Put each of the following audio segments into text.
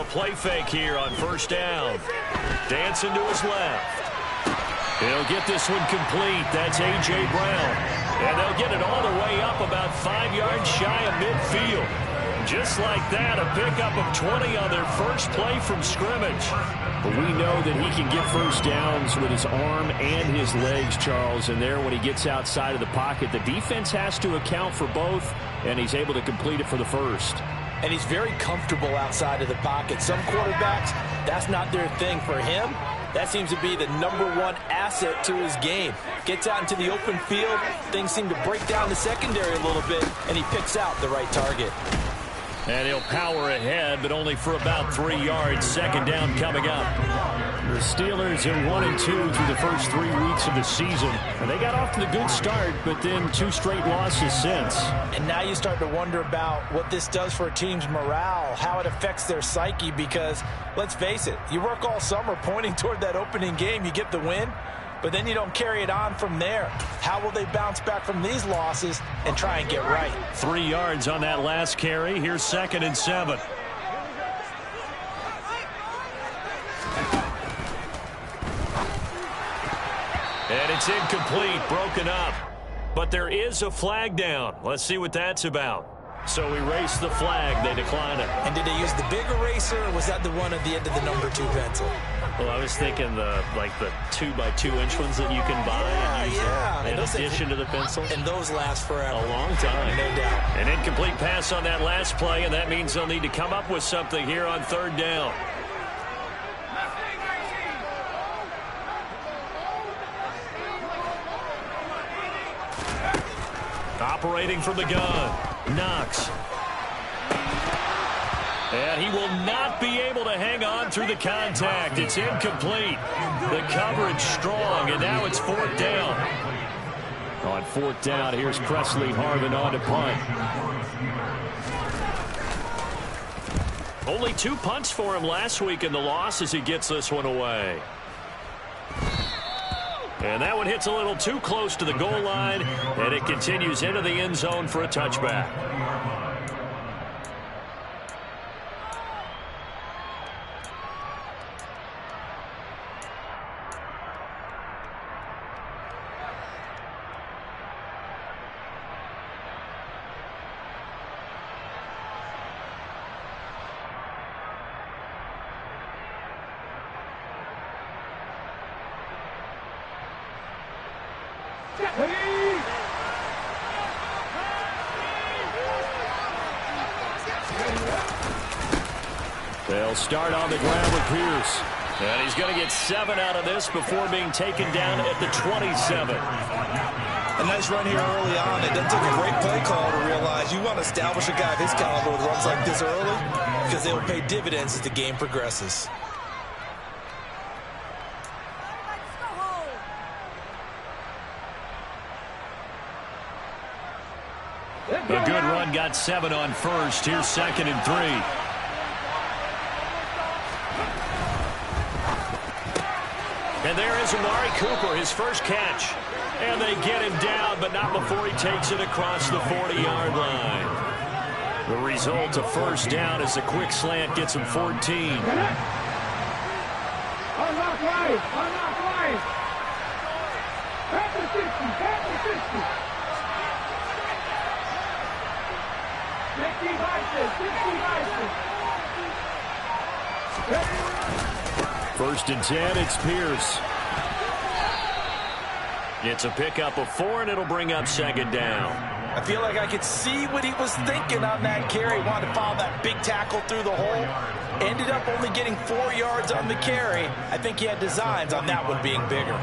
play fake here on first down. Dancing to his left. He'll get this one complete. That's A.J. Brown. And they'll get it all the way up about 5 yards shy of midfield. Just like that, a pickup of 20 on their first play from scrimmage. But we know that he can get first downs with his arm and his legs, Charles. And there, when he gets outside of the pocket, the defense has to account for both, and he's able to complete it for the first. And he's very comfortable outside of the pocket. Some quarterbacks, that's not their thing. For him, that seems to be the #1 asset to his game. Gets out into the open field, things seem to break down the secondary a little bit, and he picks out the right target. And he'll power ahead, but only for about 3 yards. Second down coming up. The Steelers are 1-2 through the first 3 weeks of the season. And they got off to the good start, but then 2 straight losses since. And now you start to wonder about what this does for a team's morale, how it affects their psyche, because let's face it, you work all summer pointing toward that opening game, you get the win, but then you don't carry it on from there. How will they bounce back from these losses and try and get right? 3 yards on that last carry. Here's 2nd and 7. And it's incomplete, broken up. But there is a flag down. Let's see what that's about. So erase the flag. They decline it. And did they use the big eraser, or was that the one at the end of the #2 pencil? Well, I was thinking the 2x2-inch ones that you can buy in addition to the pencil. And those last forever. A long time. No doubt. An incomplete pass on that last play, and that means they'll need to come up with something here on 3rd down. Operating from the gun. Knox. And he will not be able to hang on through the contact. It's incomplete. The coverage strong, and now it's 4th down. On 4th down, here's Presley Harvin on to punt. Only 2 punts for him last week in the loss as he gets this one away. And that one hits a little too close to the goal line, and it continues into the end zone for a touchback. They'll start on the ground with Pierce. And he's going to get 7 out of this before being taken down at the 27. A nice run here early on. It doesn't take a great play call to realize you want to establish a guy of his caliber with runs like this early, because they will pay dividends as the game progresses. A good run got 7 on first. Here's 2nd and 3. And there is Amari Cooper, his first catch. And they get him down, but not before he takes it across the 40-yard line. The result of first down is a quick slant gets him 14. Unlock right. At the 60. 1st and 10, it's Pierce. It's a pickup of 4, and it'll bring up 2nd down. I feel like I could see what he was thinking on that carry. Wanted to follow that big tackle through the hole. Ended up only getting 4 yards on the carry. I think he had designs on that one being bigger.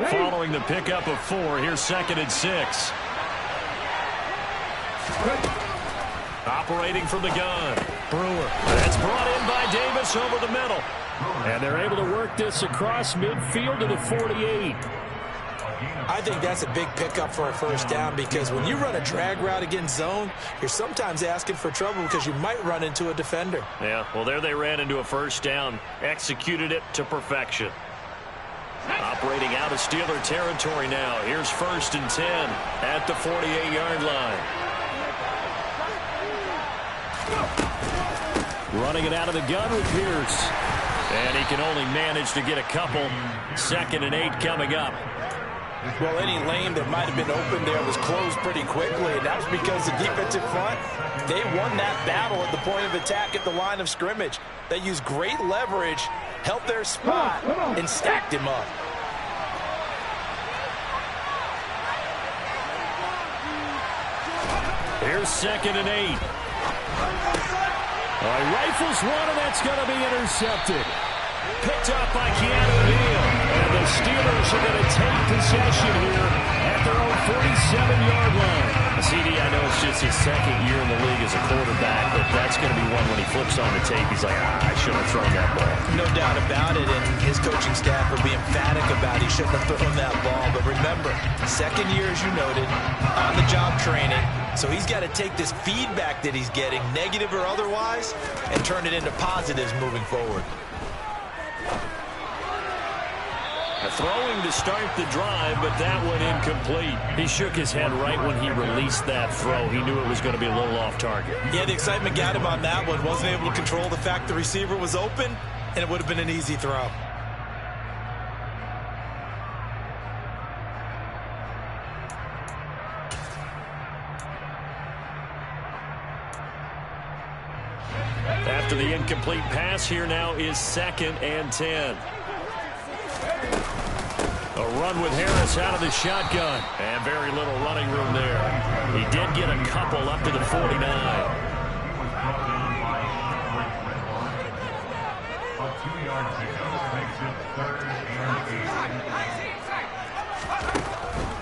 Following the pickup of 4, here's 2nd and 6. Operating from the gun. Brewer. That's brought in by Davis over the middle. And they're able to work this across midfield to the 48. I think that's a big pickup for a first down because when you run a drag route against zone, you're sometimes asking for trouble because you might run into a defender. Yeah, well, there they ran into a first down, executed it to perfection. Operating out of Steeler territory now. Here's 1st and 10 at the 48-yard line. Running it out of the gun with Pierce. And he can only manage to get a couple. 2nd and 8 coming up. Well, any lane that might have been open there was closed pretty quickly, and that was because the defensive front, they won that battle at the point of attack at the line of scrimmage. They used great leverage, held their spot, and stacked him up. Here's 2nd and 8. Rifles one, and that's going to be intercepted. Picked up by Keanu Neal. And the Steelers are going to take possession here at their own 47-yard line. CD, I know it's just his 2nd year in the league as a quarterback, but that's going to be one when he flips on the tape. He's like, I shouldn't have thrown that ball. No doubt about it, and his coaching staff will be emphatic about he shouldn't have thrown that ball. But remember, 2nd year, as you noted, on-the-job training. So he's got to take this feedback that he's getting, negative or otherwise, and turn it into positives moving forward. Throwing to start the drive, but that one incomplete. He shook his head right when he released that throw. He knew it was going to be a little off target. Yeah, the excitement got him on that one. Wasn't able to control the fact the receiver was open, and it would have been an easy throw. After the incomplete pass, here now is 2nd and 10. A run with Harris out of the shotgun. And very little running room there. He did get a couple up to the 49.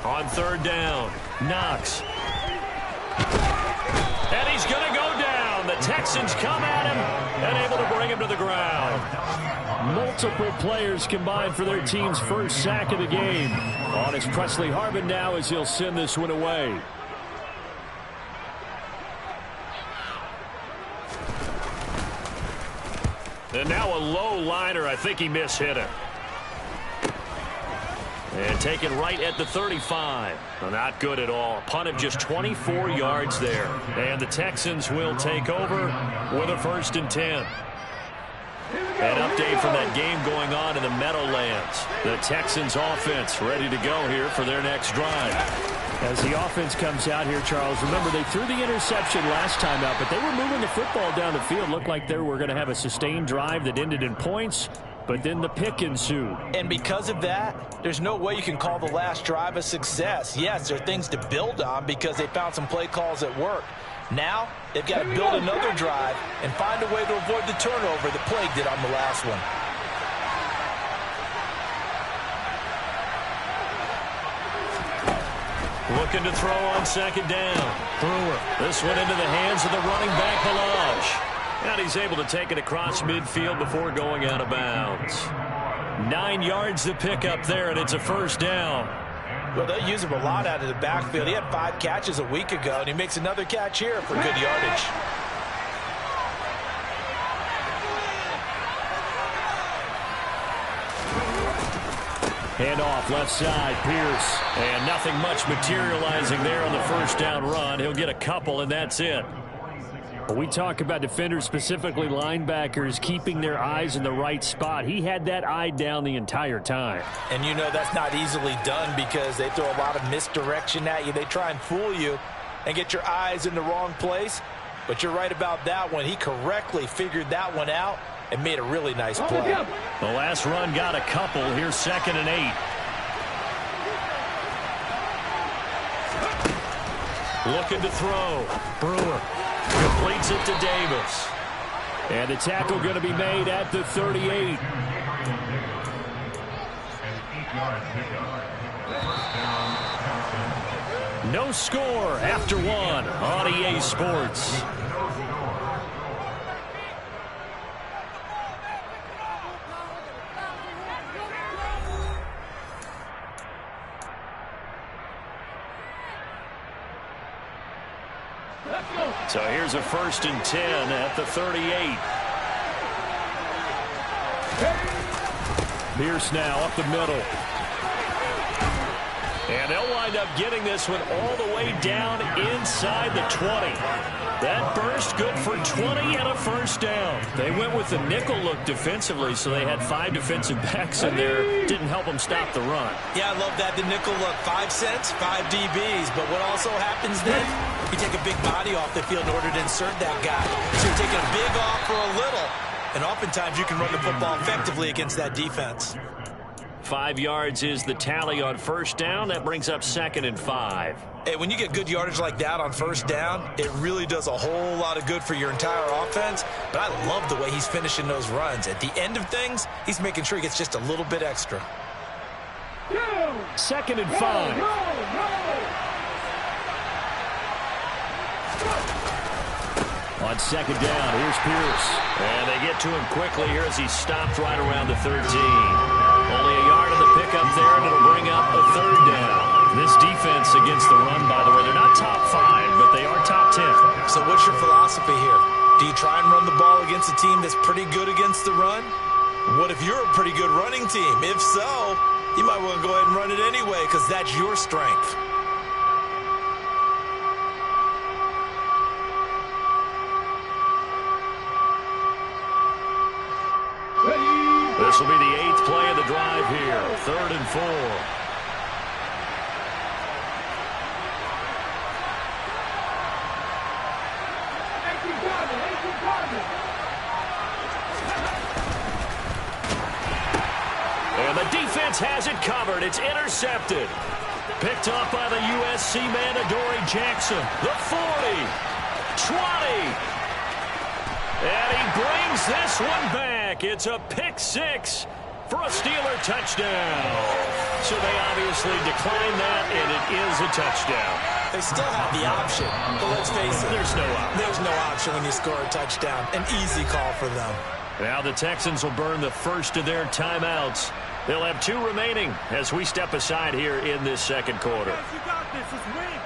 On 3rd down, Knox. And he's going to go down. The Texans come at him and able to bring him to the ground. Multiple players combined for their team's first sack of the game. On is Presley Harvin now as he'll send this one away. And now a low liner. I think he mishit it. And taken right at the 35. Well, not good at all. Punt of just 24 yards there. And the Texans will take over with a 1st and 10. An update from that game going on in the Meadowlands. The Texans offense ready to go here for their next drive. As the offense comes out here, Charles, remember they threw the interception last time out, but they were moving the football down the field. Looked like they were going to have a sustained drive that ended in points, but then the pick ensued. And because of that, there's no way you can call the last drive a success. Yes, there are things to build on because they found some play calls that work. Now, they've got to build another drive and find a way to avoid the turnover that plagued it on the last one. Looking to throw on 2nd down. Brewer. This one into the hands of the running back, Halage. And he's able to take it across midfield before going out of bounds. 9 yards to pick up there, and it's a 1st down. Well, they use him a lot out of the backfield. He had 5 catches a week ago, and he makes another catch here for good yardage. Handoff left side, Pierce. And nothing much materializing there on the 1st down run. He'll get a couple, and that's it. We talk about defenders, specifically linebackers, keeping their eyes in the right spot. He had that eye down the entire time. And you know that's not easily done because they throw a lot of misdirection at you. They try and fool you and get your eyes in the wrong place. But you're right about that one. He correctly figured that one out and made a really nice play. The last run got a couple. Here's 2nd and 8. Looking to throw. Brewer. Completes it to Davis. And the tackle going to be made at the 38. No score after one on EA Sports. So here's a 1st and 10 at the 38. Pierce now up the middle. And they'll wind up getting this one all the way down inside the 20. That burst good for 20 and a 1st down. They went with the nickel look defensively, so they had 5 defensive backs in there. Didn't help them stop the run. Yeah, I love that, the nickel look. 5 cents, 5 DBs. But what also happens then, you take a big body off the field in order to insert that guy. So you're taking a big off for a little. And oftentimes you can run the football effectively against that defense. 5 yards is the tally on 1st down. That brings up 2nd and 5. Hey, when you get good yardage like that on 1st down, it really does a whole lot of good for your entire offense. But I love the way he's finishing those runs. At the end of things, he's making sure he gets just a little bit extra. 2nd and 5. On 2nd down, here's Pierce. And they get to him quickly here as he's stopped right around the 13. Only a yard on the pickup there, and it'll bring up a 3rd down. This defense against the run, by the way, they're not top 5, but they are top 10. So what's your philosophy here? Do you try and run the ball against a team that's pretty good against the run? What if you're a pretty good running team? If so, you might want to go ahead and run it anyway because that's your strength. This will be the 8th play of the drive here. 3rd and 4. And the defense has it covered. It's intercepted. Picked up by the USC man, Adoree Jackson. The 40. 20. And he brings this one back. It's a pick 6 for a Steeler touchdown. So they obviously declined that, and it is a touchdown. They still have the option, but let's face it. There's no option. There's no option when you score a touchdown. An easy call for them. Now the Texans will burn the first of their timeouts. They'll have 2 remaining as we step aside here in this 2nd quarter. You got this. It's win.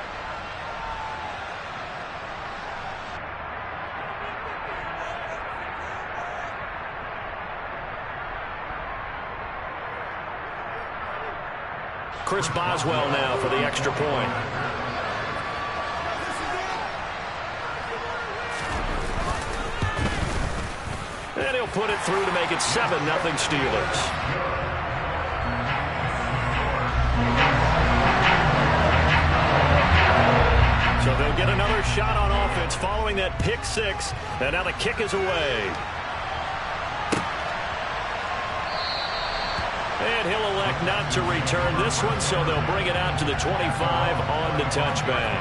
Chris Boswell now for the extra point. And he'll put it through to make it 7-0 Steelers. So they'll get another shot on offense following that pick 6. And now the kick is away. And he'll elect not to return this one, so they'll bring it out to the 25 on the touchback.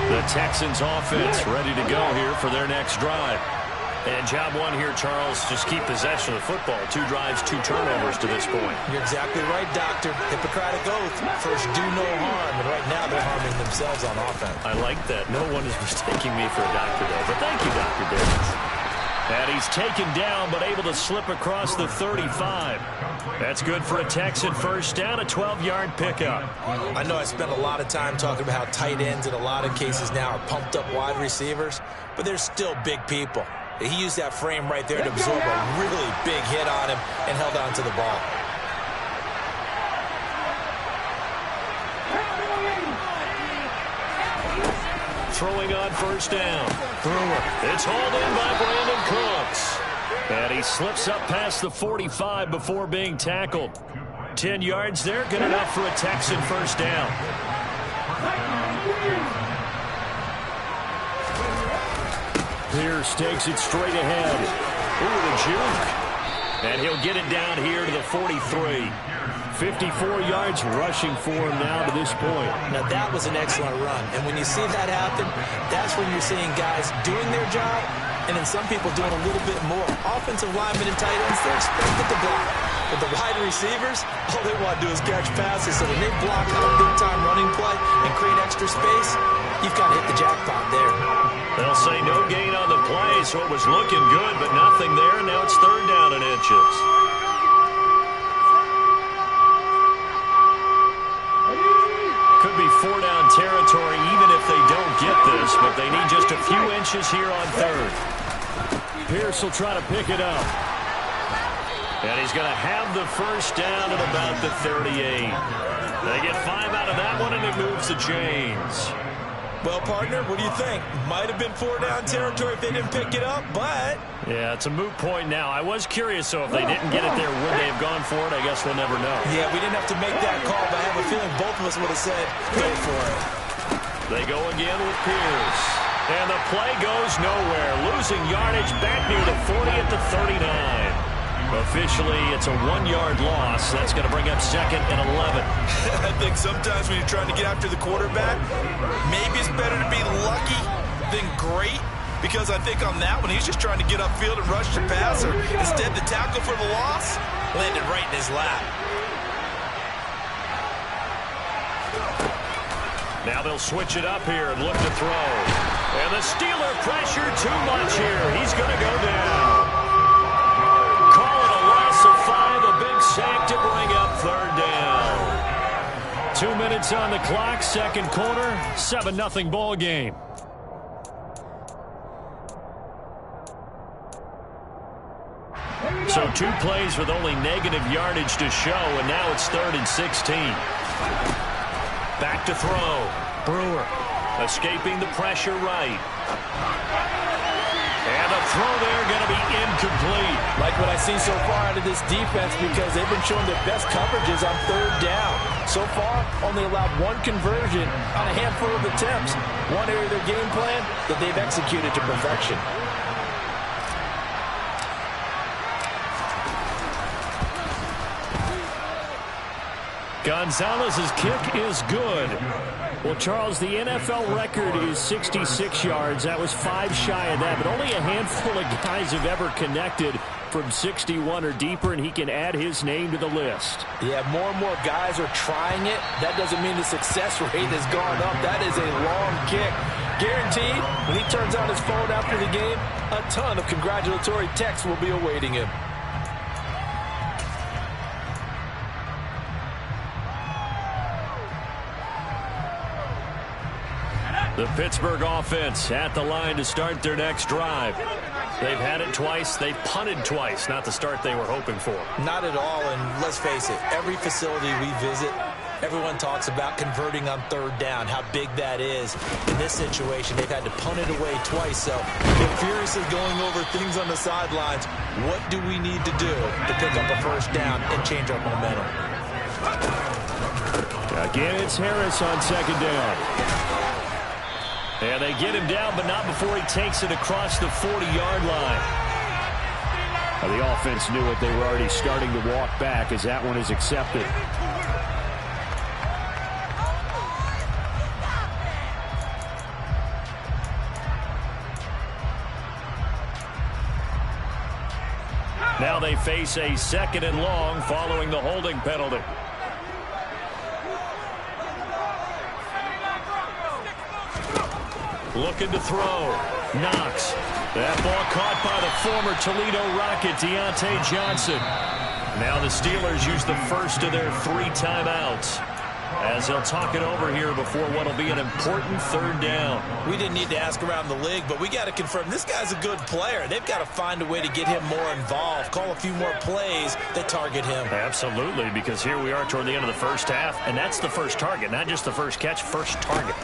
The Texans offense ready to go here for their next drive. And job one here, Charles, just keep possession of the football. 2 drives, 2 turnovers to this point. You're exactly right, Doctor. Hippocratic oath. First, do no harm. And right now, they're harming themselves on offense. I like that. No one is mistaking me for a doctor, though. But thank you, Dr. Davis. And he's taken down, but able to slip across the 35. That's good for a Texan first down, a 12-yard pickup. I know I spent a lot of time talking about how tight ends in a lot of cases now are pumped up wide receivers, but they're still big people. He used that frame right there to absorb a really big hit on him and held on to the ball. Throwing on first down. It's hauled in by Brandon Cooks. And he slips up past the 45 before being tackled. 10 yards there, good enough for a Texan first down. Pierce takes it straight ahead. Ooh, the juke. And he'll get it down here to the 43. 54 yards rushing for him now to this point. Now, that was an excellent run. And when you see that happen, that's when you're seeing guys doing their job and then some people doing a little bit more. Offensive linemen and tight ends, they're expected to block. But the wide receivers, all they want to do is catch passes. So when they block out a big-time running play and create extra space, you've got to hit the jackpot there. They'll say no gain on the play, so it was looking good, but nothing there. Now it's 3rd down and inches. 4-down territory even if they don't get this, but they need just a few inches here on third. Pierce will try to pick it up. And he's going to have the first down at about the 38. They get 5 out of that one, and it moves the chains. Well, partner, what do you think? Might have been 4-down territory if they didn't pick it up, but... Yeah, it's a moot point now. I was curious, so if they didn't get it there, would they have gone for it? I guess we'll never know. Yeah, we didn't have to make that call, but I have a feeling both of us would have said, go for it. They go again with Pierce. And the play goes nowhere. Losing yardage back near the 40 at the 39. Officially, it's a 1-yard loss. That's going to bring up 2nd and 11. I think sometimes when you're trying to get after the quarterback, maybe it's better to be lucky than great, because I think on that one, he's just trying to get upfield and rush the passer. Instead, the tackle for the loss landed right in his lap. Now they'll switch it up here and look to throw. And the Steeler pressure too much here. He's going to go down. Call it a loss of 5, a big sack to bring up 3rd down. 2 minutes on the clock, 2nd quarter, 7-0 ball game. So 2 plays with only negative yardage to show, and now it's 3rd and 16. Back to throw. Brewer escaping the pressure right. And a throw there going to be incomplete. Like what I've seen so far out of this defense, because they've been showing their best coverages on 3rd down. So far, only allowed 1 conversion on a handful of attempts. One area of their game plan that they've executed to perfection. Gonzalez's kick is good. Well, Charles, the NFL record is 66 yards. That was 5 shy of that, but only a handful of guys have ever connected from 61 or deeper, and he can add his name to the list. Yeah, more and more guys are trying it. That doesn't mean the success rate has gone up. That is a long kick. Guaranteed, when he turns on his phone after the game, a ton of congratulatory texts will be awaiting him. The Pittsburgh offense at the line to start their next drive. They've had it twice. They've punted twice. Not the start they were hoping for. Not at all, and let's face it, every facility we visit, everyone talks about converting on 3rd down, how big that is. In this situation, they've had to punt it away twice, so they're furiously going over things on the sidelines. What do we need to do to pick up a 1st down and change our momentum? Again, it's Harris on 2nd down. And they get him down, but not before he takes it across the 40-yard line. Now, the offense knew it. They were already starting to walk back as that one is accepted. Now they face a 2nd and long following the holding penalty. Looking to throw. Knox. That ball caught by the former Toledo Rocket, Deontay Johnson. Now the Steelers use the first of their 3 timeouts as they'll talk it over here before what will be an important 3rd down. We didn't need to ask around the league, but we got to confirm this guy's a good player. They've got to find a way to get him more involved, call a few more plays that target him. Absolutely, because here we are toward the end of the first half, and that's the first target, not just the first catch, first target.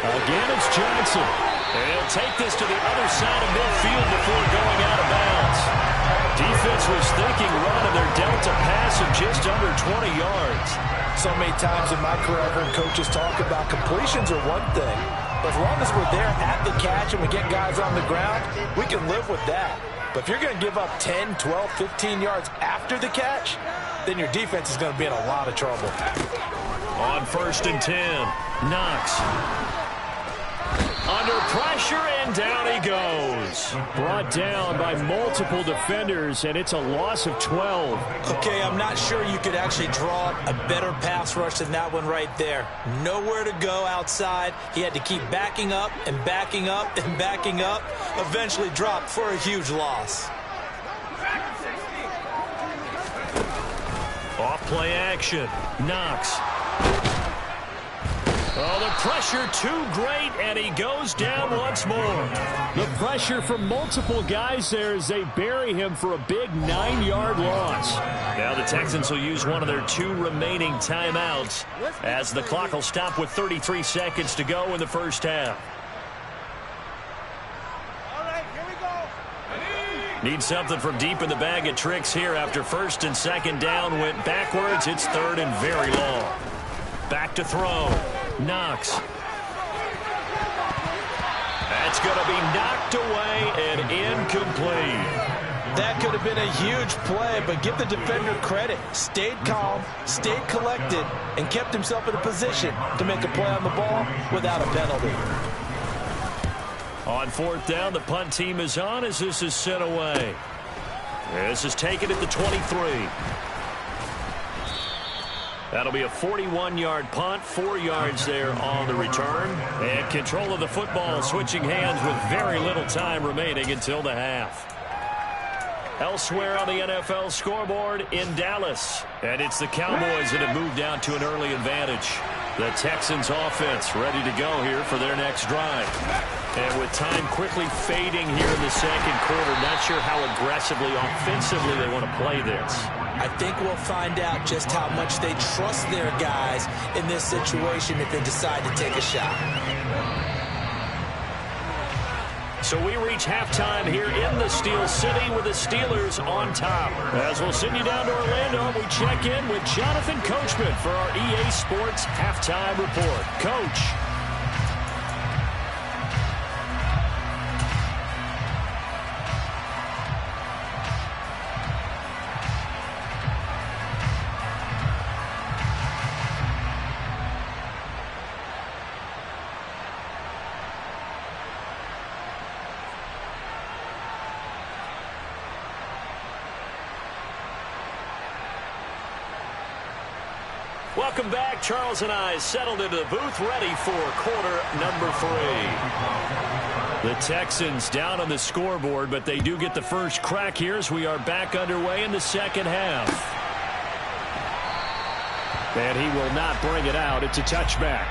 Again, it's Johnson. And he'll take this to the other side of midfield before going out of bounds. Defense was thinking run, and they're dealt a pass of just under 20 yards. So many times in my career, I've heard coaches talk about completions are one thing. But as long as we're there at the catch and we get guys on the ground, we can live with that. But if you're going to give up 10, 12, 15 yards after the catch, then your defense is going to be in a lot of trouble. On 1st and 10, Knox. Under pressure, and down he goes. Brought down by multiple defenders, and it's a loss of 12. Okay, I'm not sure you could actually draw a better pass rush than that one right there. Nowhere to go outside. He had to keep backing up and backing up and backing up. Eventually dropped for a huge loss. Off play action. Knox. Oh, the pressure too great, and he goes down once more. The pressure from multiple guys there as they bury him for a big 9-yard loss. Now the Texans will use one of their 2 remaining timeouts as the clock will stop with 33 seconds to go in the first half. All right, here we go. Need something from deep in the bag of tricks here after first and second down went backwards. It's third and very long. Back to throw. Knox. That's going to be knocked away and incomplete. That could have been a huge play, but give the defender credit. Stayed calm, stayed collected, and kept himself in a position to make a play on the ball without a penalty. On fourth down, the punt team is on as this is sent away. This is taken at the 23. That'll be a 41-yard punt, 4 yards there on the return. And control of the football switching hands with very little time remaining until the half. Elsewhere on the NFL scoreboard in Dallas. And it's the Cowboys that have moved down to an early advantage. The Texans offense ready to go here for their next drive. And with time quickly fading here in the second quarter, not sure how aggressively, offensively they want to play this. I think we'll find out just how much they trust their guys in this situation if they decide to take a shot. So we reach halftime here in the Steel City with the Steelers on top. As we'll send you down to Orlando, we check in with Jonathan Coachman for our EA Sports Halftime Report. Coach. Welcome back. Charles and I settled into the booth ready for quarter number 3. The Texans down on the scoreboard, but they do get the first crack here as we are back underway in the second half. And he will not bring it out. It's a touchback.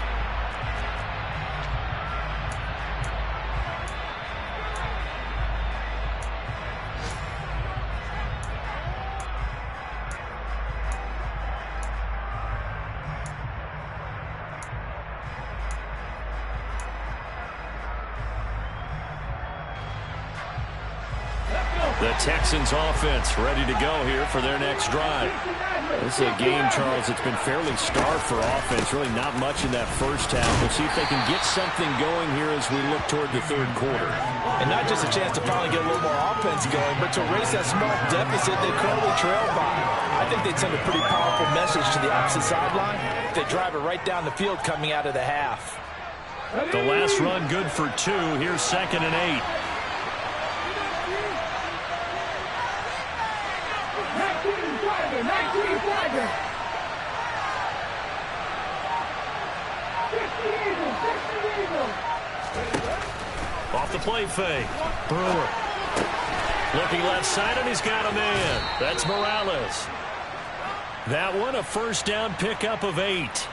The Texans offense ready to go here for their next drive. This is a game, Charles, that's been fairly starved for offense. Really not much in that first half. We'll see if they can get something going here as we look toward the third quarter. And not just a chance to finally get a little more offense going, but to erase that small deficit they currently trail by. I think they'd send a pretty powerful message to the opposite sideline if they drive it right down the field coming out of the half. The last run good for 2. Here's 2nd and 8. Off the play fake. Brewer. Looking left side, and he's got a man. That's Morales. That one, a first down pickup of 8.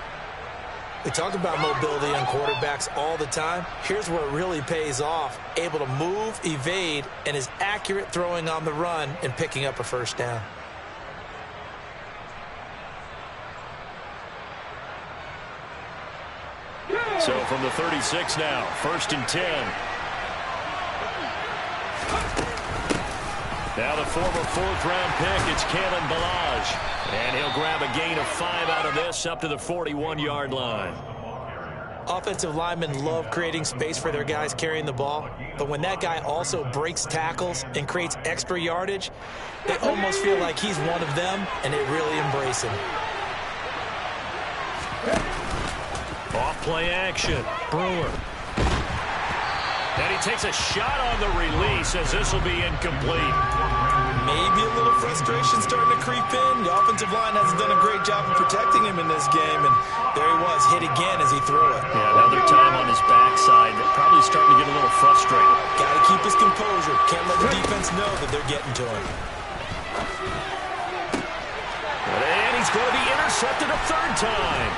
We talk about mobility on quarterbacks all the time. Here's where it really pays off. Able to move, evade, and is accurate throwing on the run and picking up a first down. So from the 36 now, 1st and 10. Now the former 4th-round pick, it's Kalen Ballage. And he'll grab a gain of 5 out of this up to the 41-yard line. Offensive linemen love creating space for their guys carrying the ball, but when that guy also breaks tackles and creates extra yardage, they almost feel like he's one of them, and they really embrace him. Off-play action. Brewer. And he takes a shot on the release as this will be incomplete. Maybe a little frustration starting to creep in. The offensive line hasn't done a great job of protecting him in this game, and there he was, hit again as he threw it. Yeah, another time on his backside. Probably starting to get a little frustrated. Got to keep his composure. Can't let the defense know that they're getting to him. And he's going to be intercepted a 3rd time.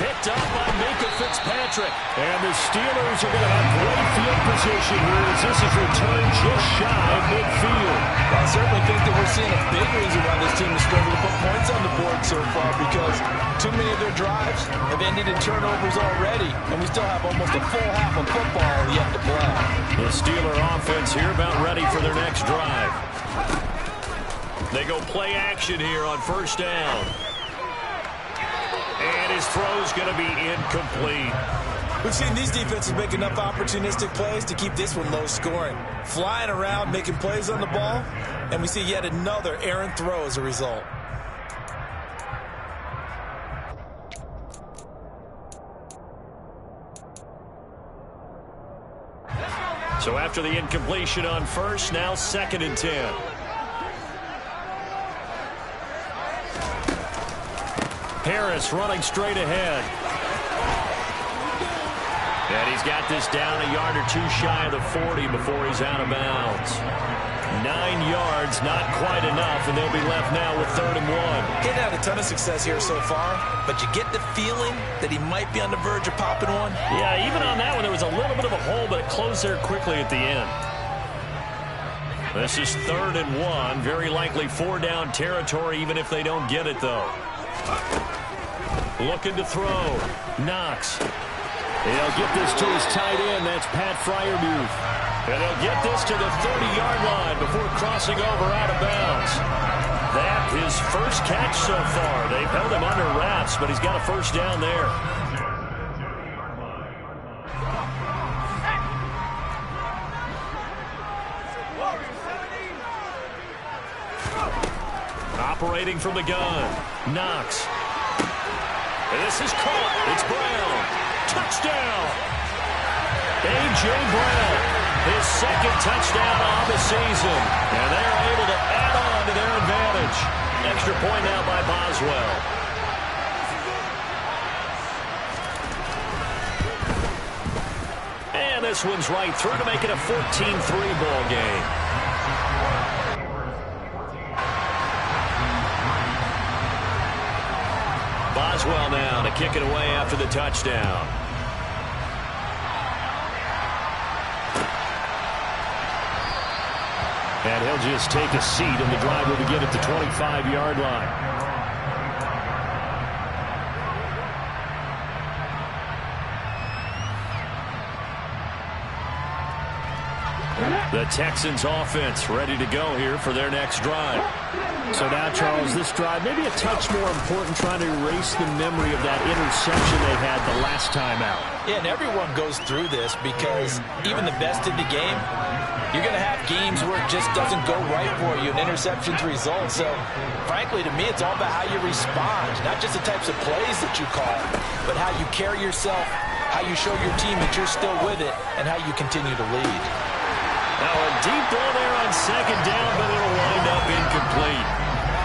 picked up by Minkah Fitzpatrick. And the Steelers are going to have great field position here as this is returned just shy of midfield. Well, I certainly think that we're seeing a big reason why this team has struggled to put points on the board so far, because too many of their drives have ended in turnovers already, and we still have almost a full half of football yet to play. The Steeler offense here about ready for their next drive. They go play action here on first down. And his throw's going to be incomplete. We've seen these defenses make enough opportunistic plays to keep this one low scoring. Flying around, making plays on the ball, and we see yet another errant throw as a result. So after the incompletion on first, now 2nd and 10. Harris running straight ahead. And he's got this down a yard or two shy of the 40 before he's out of bounds. 9 yards, not quite enough, and they'll be left now with 3rd and 1. He's had a ton of success here so far, but you get the feeling that he might be on the verge of popping one. Yeah, even on that one, there was a little bit of a hole, but it closed there quickly at the end. This is 3rd and 1. Very likely 4-down territory, even if they don't get it, though. Looking to throw. Knox. He'll get this to his tight end. That's Pat Freiermuth. And he'll get this to the 30-yard line before crossing over out of bounds. That his first catch so far. They've held him under wraps, but he's got a first down there. Operating from the gun. Knox. And this is caught. It's Brown. Touchdown. A.J. Brown. His 2nd touchdown of the season. And they're able to add on to their advantage. Extra point now by Boswell. And this one's right through to make it a 14-3 ball game. Boswell now to kick it away after the touchdown. And he'll just take a seat, and the drive will begin at the 25-yard line. The Texans offense ready to go here for their next drive. So now, Charles, this drive maybe a touch more important, trying to erase the memory of that interception they had the last time out. Yeah, and everyone goes through this because even the best in the game, you're going to have games where it just doesn't go right for you, and interceptions result. So, frankly, to me, it's all about how you respond, not just the types of plays that you call, but how you carry yourself, how you show your team that you're still with it, and how you continue to lead. Now a deep ball there on 2nd down, but it'll wind up incomplete.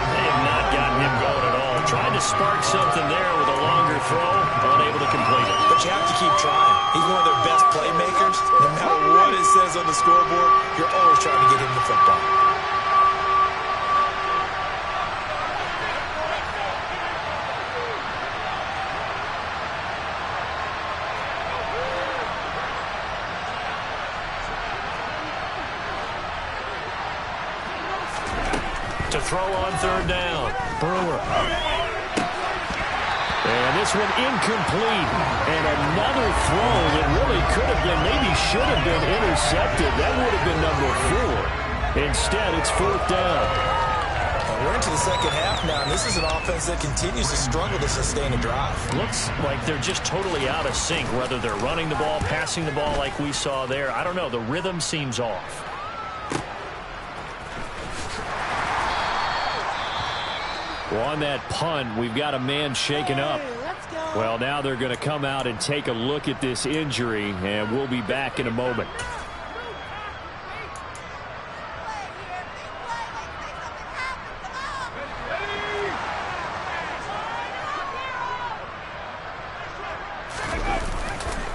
They have not gotten him going at all. Tried to spark something there with a longer throw, unable to complete it. But you have to keep trying. He's one of their best playmakers. No matter what it says on the scoreboard, you're always trying to get him the football. To throw on 3rd down. Brewer. And this one incomplete. And another throw that really could have been, maybe should have been intercepted. That would have been number 4. Instead, it's 4th down. We're into the 2nd half now, and this is an offense that continues to struggle to sustain a drive. Looks like they're just totally out of sync, whether they're running the ball, passing the ball like we saw there. I don't know. The rhythm seems off. Well, on that punt, we've got a man shaken up. Well, now they're going to come out and take a look at this injury, and we'll be back in a moment.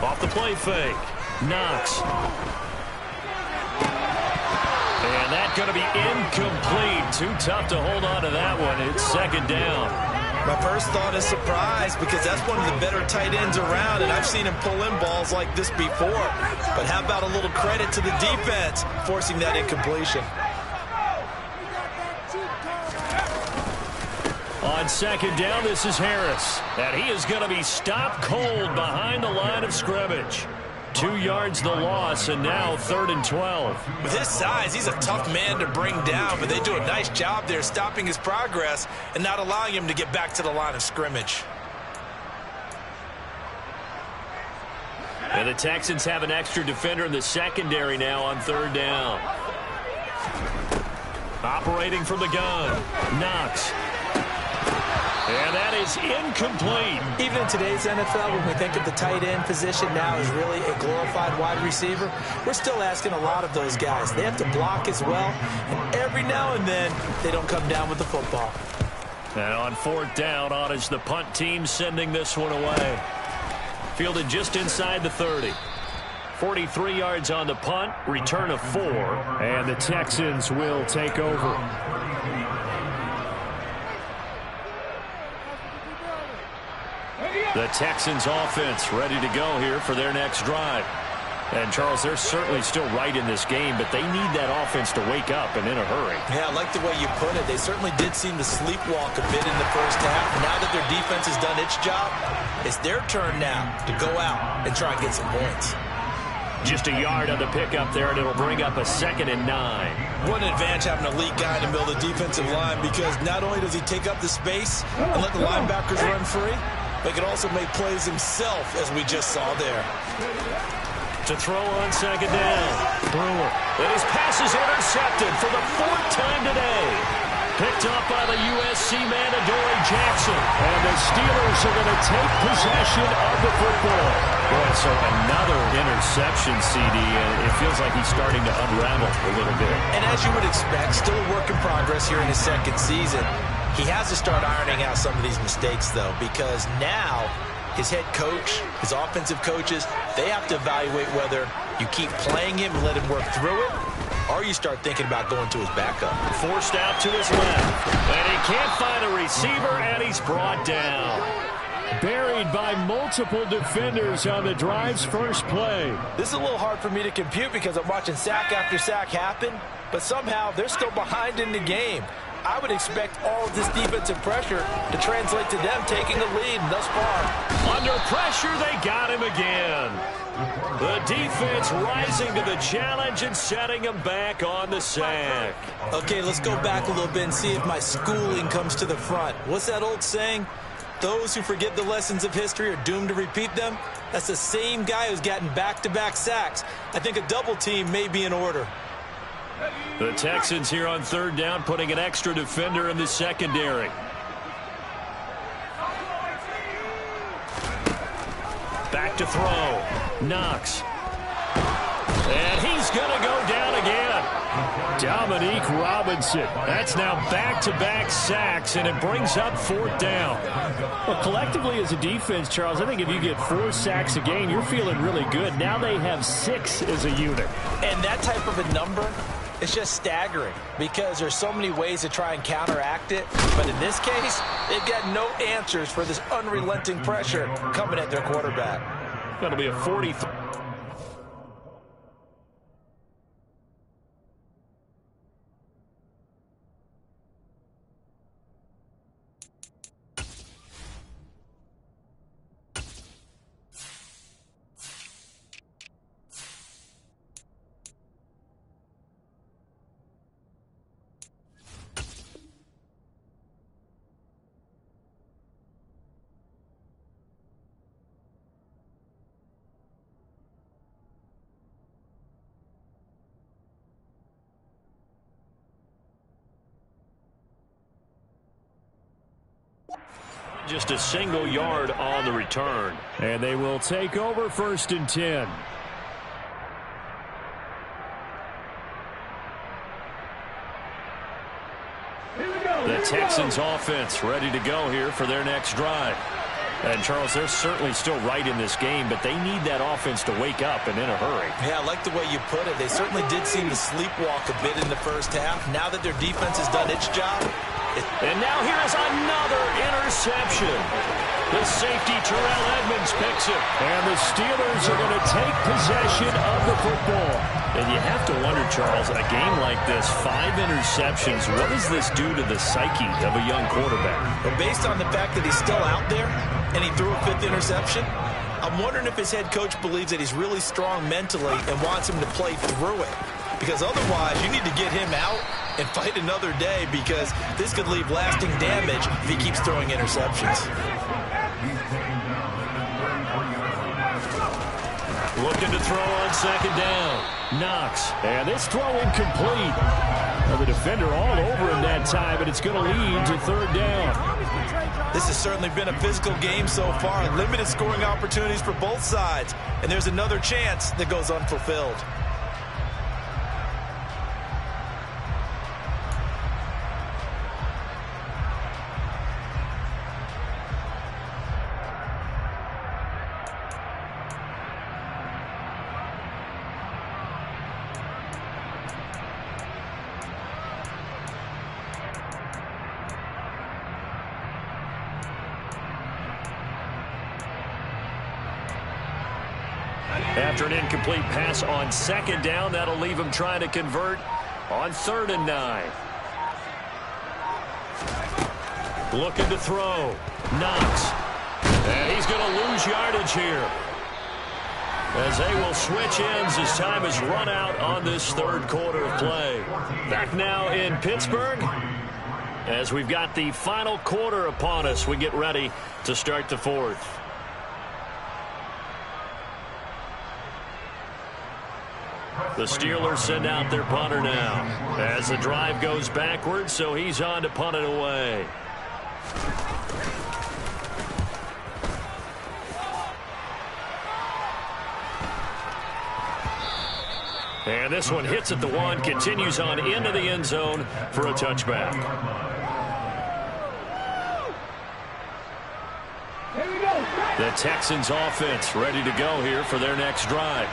Off the play fake. Knox. And that's going to be incomplete. Too tough to hold on to that one. It's 2nd down. My first thought is surprise because that's one of the better tight ends around, and I've seen him pull in balls like this before. But how about a little credit to the defense forcing that incompletion? On second down, this is Harris. And he is going to be stopped cold behind the line of scrimmage. 2 yards the loss, and now 3rd and 12. With his size, he's a tough man to bring down, but they do a nice job there stopping his progress and not allowing him to get back to the line of scrimmage. And the Texans have an extra defender in the secondary now on 3rd down. Operating from the gun, Knox. And that is incomplete. Even in today's NFL, when we think of the tight end position now as really a glorified wide receiver, we're still asking a lot of those guys. They have to block as well, and every now and then, they don't come down with the football. And on 4th down, on is the punt team sending this one away. Fielded just inside the 30. 43 yards on the punt, return of 4, and the Texans will take over. The Texans offense ready to go here for their next drive. And, Charles, they're certainly still right in this game, but they need that offense to wake up and in a hurry. Yeah, I like the way you put it. They certainly did seem to sleepwalk a bit in the first half. Now that their defense has done its job, it's their turn now to go out and try and get some points. Just a yard on the pickup there, and it'll bring up a 2nd and 9. What an advantage having an elite guy in the middle of the defensive line, because not only does he take up the space and let the linebackers run free, but he can also make plays himself, as we just saw there. To throw on 2nd down. Brewer. And his pass is intercepted for the 4th time today. Picked up by the USC man, Adoree Jackson. And the Steelers are going to take possession of the football. Boy, so another interception, CD, and it feels like he's starting to unravel a little bit. And as you would expect, still a work in progress here in his 2nd season. He has to start ironing out some of these mistakes, though, because now his head coach, his offensive coaches, they have to evaluate whether you keep playing him and let him work through it, or you start thinking about going to his backup. Forced out to his left, and he can't find a receiver, and he's brought down. Buried by multiple defenders on the drive's first play. This is a little hard for me to compute because I'm watching sack after sack happen, but somehow they're still behind in the game. I would expect all of this defensive pressure to translate to them taking the lead thus far. Under pressure, they got him again. The defense rising to the challenge and setting him back on the sack. Okay, let's go back a little bit and see if my schooling comes to the front. What's that old saying? Those who forget the lessons of history are doomed to repeat them. That's the same guy who's gotten back-to-back sacks. I think a double team may be in order. The Texans here on 3rd down, putting an extra defender in the secondary. Back to throw. Knox. And he's going to go down again. Dominique Robinson. That's now back-to-back sacks, and it brings up 4th down. Well, collectively as a defense, Charles, I think if you get 4 sacks a game, you're feeling really good. Now they have 6 as a unit. And that type of a number, it's just staggering because there's so many ways to try and counteract it. But in this case, they've got no answers for this unrelenting pressure coming at their quarterback. That'll be a 43. Just a single yard on the return. And they will take over 1st and 10. The Texans offense ready to go here for their next drive. And, Charles, they're certainly still right in this game, but they need that offense to wake up and in a hurry. Yeah, I like the way you put it. They certainly did seem to sleepwalk a bit in the first half. Now that their defense has done its job, And now here is another interception. The safety, Terrell Edmunds, picks it. And the Steelers are going to take possession of the football. And you have to wonder, Charles, a game like this, 5 interceptions, what does this do to the psyche of a young quarterback? Well, based on the fact that he's still out there and he threw a 5th interception, I'm wondering if his head coach believes that he's really strong mentally and wants him to play through it. Because otherwise, you need to get him out and fight another day, because this could leave lasting damage if he keeps throwing interceptions. Looking to throw on 2nd down. Knox. And this throw incomplete. Well, the defender all over him that time, and it's going to lead to 3rd down. This has certainly been a physical game so far. Limited scoring opportunities for both sides. And there's another chance that goes unfulfilled. After an incomplete pass on 2nd down, that'll leave him trying to convert on 3rd and 9. Looking to throw. Knox. And he's going to lose yardage here, as they will switch ends as time has run out on this 3rd quarter of play. Back now in Pittsburgh, as we've got the final quarter upon us, we get ready to start the 4th. The Steelers send out their punter now as the drive goes backwards, so he's on to punt it away. And this one hits at the 1, continues on into the end zone for a touchback. The Texans offense ready to go here for their next drive.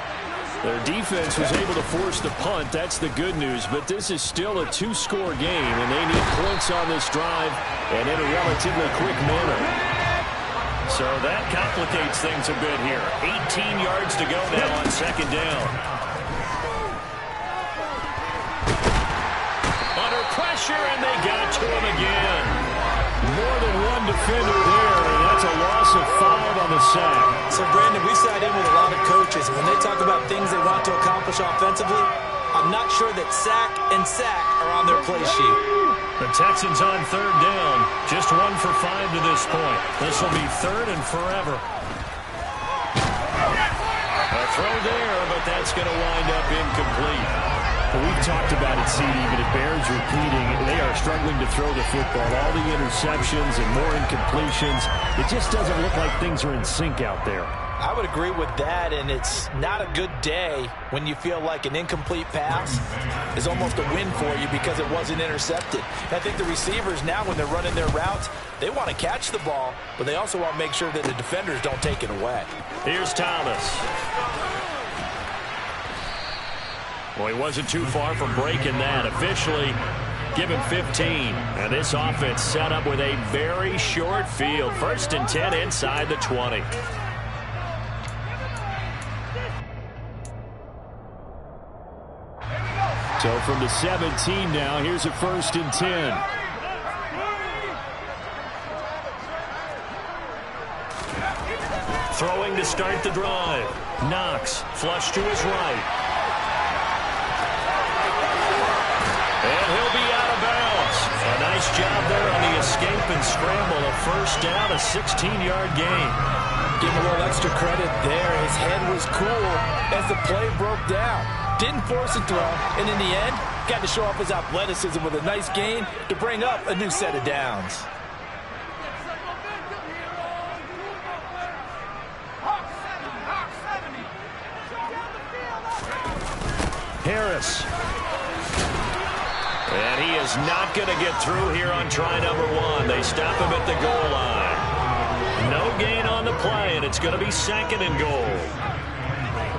Their defense was able to force the punt. That's the good news. But this is still a 2-score game, and they need points on this drive and in a relatively quick manner. So that complicates things a bit here. 18 yards to go now on 2nd down. Under pressure, and they got to him again. More than one defender there, and that's a loss of 5 on the sack. So, Brandon, we sat in with a lot of coaches, and when they talk about things they want to accomplish offensively, I'm not sure that sack and sack are on their play sheet. The Texans on 3rd down, just 1 for 5 to this point. This will be 3rd and forever. A throw there, but that's going to wind up incomplete. Well, we've talked about it, CD, but it bears repeating. They are struggling to throw the football. All the interceptions and more incompletions. It just doesn't look like things are in sync out there. I would agree with that, and it's not a good day when you feel like an incomplete pass is almost a win for you because it wasn't intercepted. And I think the receivers now, when they're running their routes, they want to catch the ball, but they also want to make sure that the defenders don't take it away. Here's Thomas. Well, he wasn't too far from breaking that. Officially, give him 15. And this offense set up with a very short field. 1st and 10 inside the 20. So from the 17 now, here's a 1st and 10. Throwing to start the drive. Knox, flush to his right. And he'll be out of bounds. A nice job there on the escape and scramble. A 1st down, a 16-yard gain. Give him a little extra credit there. His head was cool as the play broke down. Didn't force a throw, and in the end, got to show off his athleticism with a nice gain to bring up a new set of downs. Harris. And he is not going to get through here on try number 1. They stop him at the goal line. No gain on the play, and it's going to be 2nd and goal.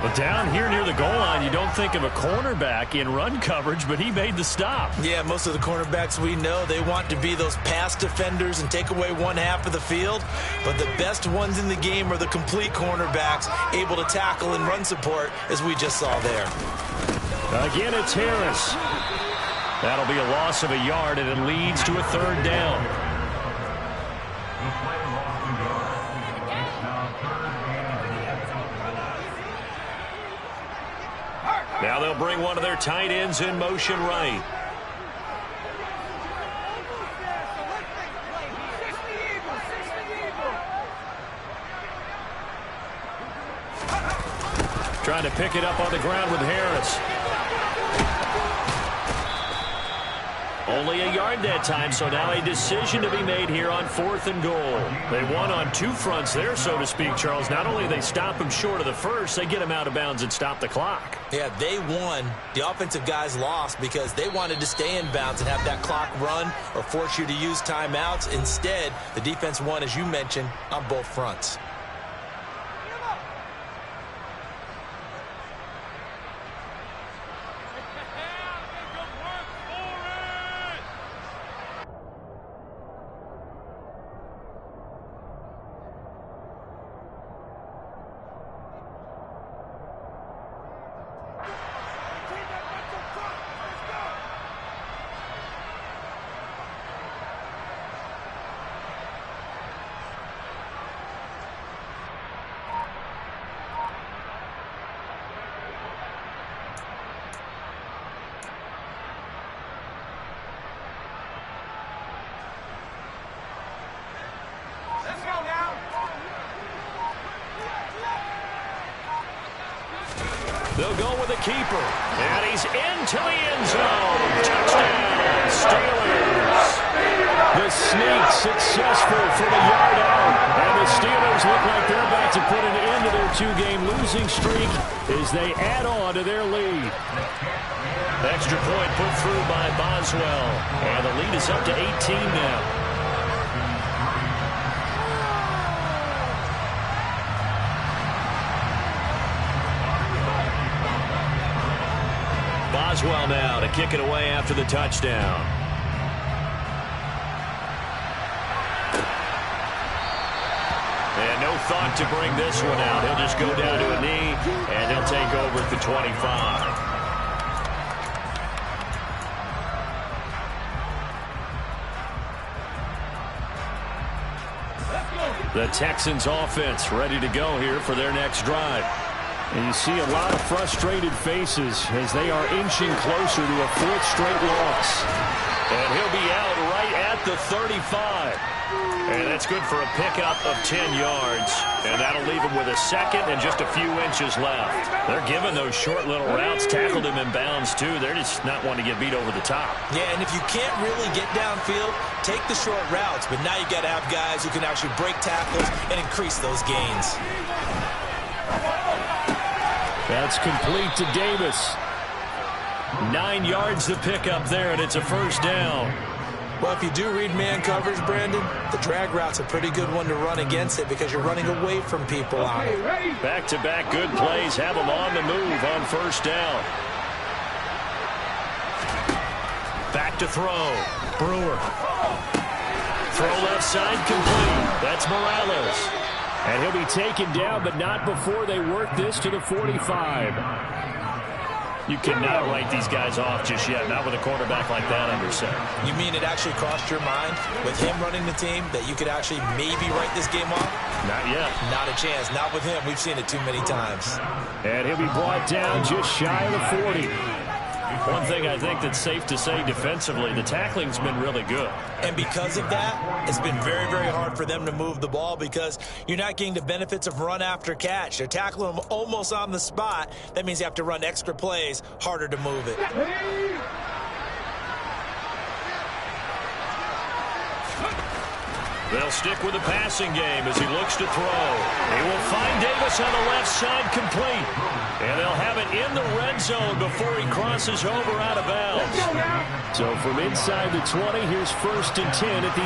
But down here near the goal line, you don't think of a cornerback in run coverage, but he made the stop. Yeah, most of the cornerbacks we know, they want to be those pass defenders and take away one half of the field. But the best ones in the game are the complete cornerbacks, able to tackle and run support, as we just saw there. Again, it's Harris. That'll be a loss of a yard, and it leads to a 3rd down. Now they'll bring one of their tight ends in motion right. Trying to pick it up on the ground with Harris. Only a yard that time, so now a decision to be made here on 4th and goal. They won on 2 fronts there, so to speak, Charles. Not only do they stop him short of the first, they get him out of bounds and stop the clock. Yeah, they won. The offensive guys lost because they wanted to stay in bounds and have that clock run or force you to use timeouts. Instead, the defense won, as you mentioned, on both fronts. They'll go with the keeper. And he's into the end zone. Touchdown, Steelers. The sneak successful from a yard out. And the Steelers look like they're about to put an end to their 2-game losing streak as they add on to their lead. Extra point put through by Boswell. And the lead is up to 18 now. Boswell now to kick it away after the touchdown. And no thought to bring this one out. He'll just go down to a knee, and he'll take over at the 25. The Texans offense ready to go here for their next drive. And you see a lot of frustrated faces as they are inching closer to a 4th straight loss. And he'll be out right at the 35. And that's good for a pickup of 10 yards. And that'll leave him with a 2nd and just a few inches left. They're giving those short little routes. Tackled him in bounds, too. They're just not wanting to get beat over the top. Yeah, and if you can't really get downfield, take the short routes. But now you got to have guys who can actually break tackles and increase those gains. That's complete to Davis. 9 yards to pick up there, and it's a 1st down. Well, if you do read man coverage, Brandon, the drag route's a pretty good one to run against it because you're running away from people on it. Back-to-back good plays have them on the move on 1st down. Back to throw. Brewer. Throw left side complete. That's Morales. And he'll be taken down, but not before they work this to the 45. You cannot write these guys off just yet, not with a quarterback like that under center. You mean it actually crossed your mind with him running the team that you could actually maybe write this game off? Not yet. Not a chance. Not with him. We've seen it too many times. And he'll be brought down just shy of the 40. One thing I think that's safe to say defensively, the tackling's been really good. And because of that, it's been very, very hard for them to move the ball because you're not getting the benefits of run after catch. They're tackling them almost on the spot. That means you have to run extra plays, harder to move it. They'll stick with the passing game as he looks to throw. He will find Davis on the left side complete. And they'll have it in the red zone before he crosses over out of bounds. So from inside the 20, here's 1st and 10 at the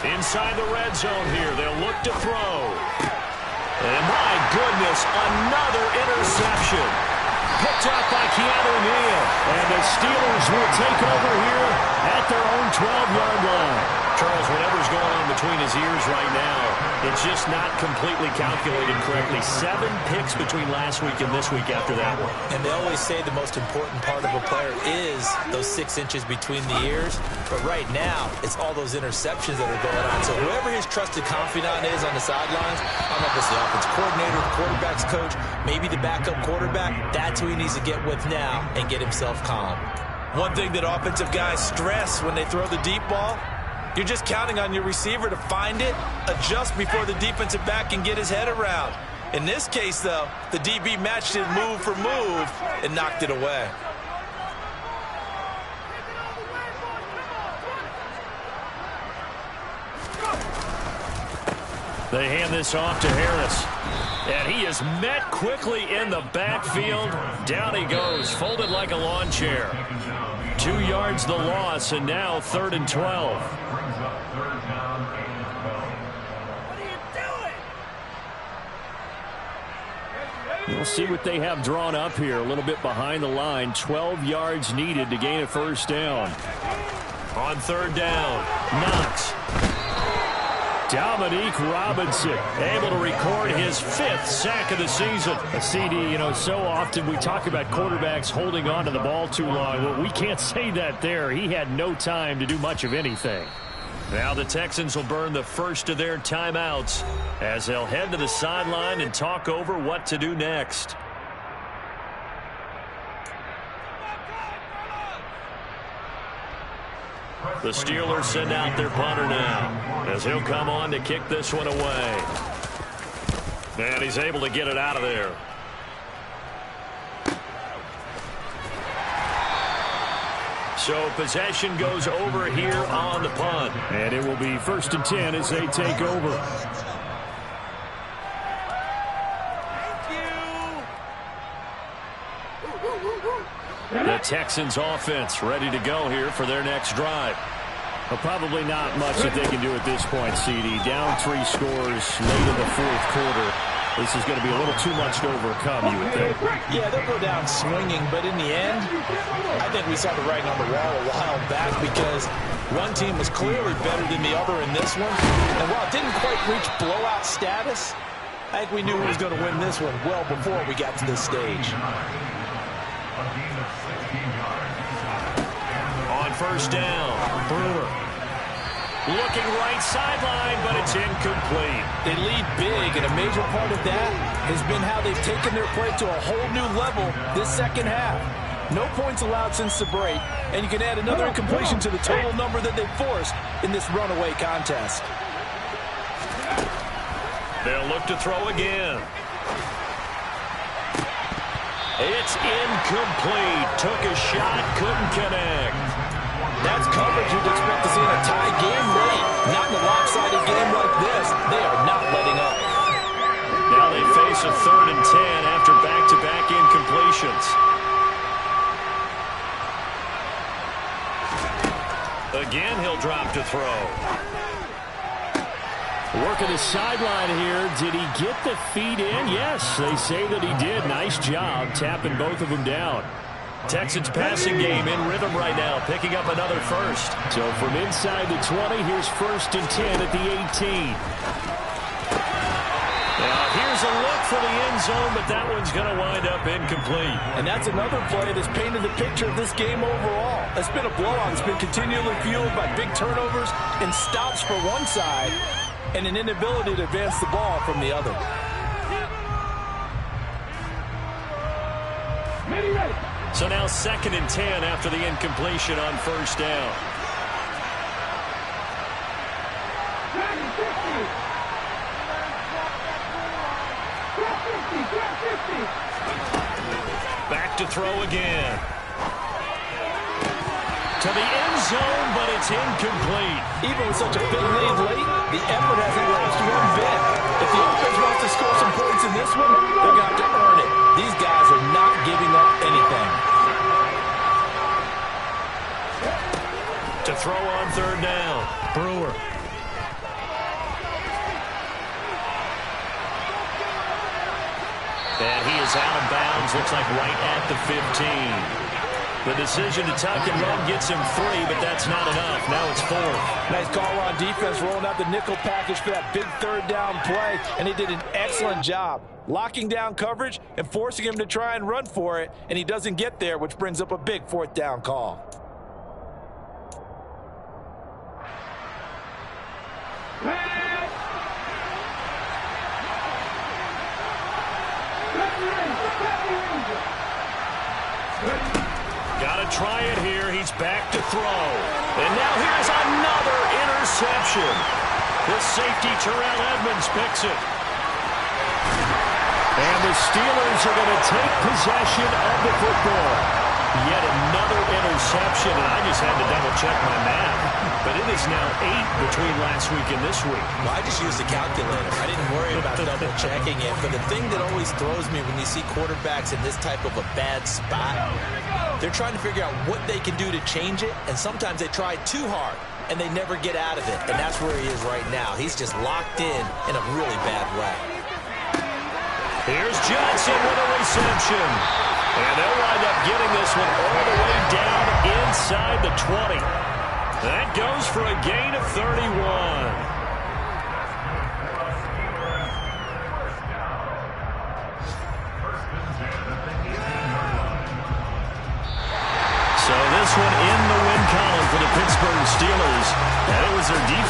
18. Inside the red zone here, they'll look to throw. And my goodness, another interception. Picked up by Keanu Neal. And the Steelers will take over here at their own 12-yard line. Charles, whatever's going on between his ears right now, it's just not completely calculated correctly. 7 picks between last week and this week after that one. And they always say the most important part of a player is those 6 inches between the ears. But right now, it's all those interceptions that are going on. So whoever his trusted confidant is on the sidelines, I don't know if it's the offense coordinator, the quarterback's coach, maybe the backup quarterback, that's who he needs to get with now and get himself calm. One thing that offensive guys stress when they throw the deep ball, you're just counting on your receiver to find it, adjust before the defensive back can get his head around. In this case, though, the DB matched it move for move and knocked it away. They hand this off to Harris. And he is met quickly in the backfield. Down he goes, folded like a lawn chair. 2 yards the loss, and now 3rd and 12. We'll see what they have drawn up here. A little bit behind the line. 12 yards needed to gain a first down. On 3rd down, Knox. Dominique Robinson Able to record his 5th sack of the season. A CD, you know, so often we talk about quarterbacks holding on to the ball too long. Well, we can't say that there. He had no time to do much of anything. Now the Texans will burn the first of their timeouts as they'll head to the sideline and talk over what to do next. The Steelers send out their punter now as he'll come on to kick this one away. And he's able to get it out of there. So possession goes over here on the punt. And it will be 1st and 10 as they take over. The Texans offense ready to go here for their next drive. Well, probably not much that they can do at this point, CD. Down 3 scores late in the 4th quarter. This is going to be a little too much to overcome, you would think. Yeah, they'll go down swinging, but in the end, I think we saw the writing on the wall a while back because one team was clearly better than the other in this one. And while it didn't quite reach blowout status, I think we knew who was going to win this one well before we got to this stage. On 1st down, Brewer. Looking right sideline, but it's incomplete. They lead big, and a major part of that has been how they've taken their play to a whole new level this second half. No points allowed since the break, and you can add another incompletion to the total number that they've forced in this runaway contest. They'll look to throw again. It's incomplete. Took a shot, couldn't connect. That's coverage you'd expect to see in a tie game late. Not in a lopsided game like this. They are not letting up. Now they face a 3rd and 10 after back-to-back incompletions. Again, he'll drop to throw. Working the sideline here. Did he get the feet in? Yes, they say that he did. Nice job tapping both of them down. Texans passing game in rhythm right now, picking up another first. So from inside the 20, here's 1st and 10 at the 18. Now here's a look for the end zone, but that one's going to wind up incomplete. And that's another play that's painted the picture of this game overall. It's been a blowout. It's been continually fueled by big turnovers and stops for one side and an inability to advance the ball from the other. So now 2nd and 10 after the incompletion on 1st down. Back to throw again. To the end zone, but it's incomplete. Even with such a big lead late, the effort hasn't lost one bit. If the offense wants to score some points in this one, they're going to have to earn it. These guys are not giving up anything. To throw on 3rd down, Brewer. yards. Looks like right at the 15. The decision to tuck and run gets him 3, but that's not enough. Now it's 4. Nice call on defense, rolling out the nickel package for that big third down play, and he did an excellent job locking down coverage and forcing him to try and run for it, and he doesn't get there, which brings up a big fourth down call. Got to try it here. He's back to throw. And now here's another interception. The safety, Terrell Edmunds, picks it. And the Steelers are going to take possession of the football. Yet another interception, and I just had to double-check my math. But it is now 8 between last week and this week. Well, I just used a calculator. I didn't worry about double-checking it. But the thing that always throws me when you see quarterbacks in this type of a bad spot, they're trying to figure out what they can do to change it, and sometimes they try too hard, and they never get out of it. And that's where he is right now. He's just locked in a really bad way. Here's Johnson with a reception. And they'll wind up getting this one all the way down inside the 20. That goes for a gain of 31. So this one in the win column for the Pittsburgh Steelers. And it was their defense.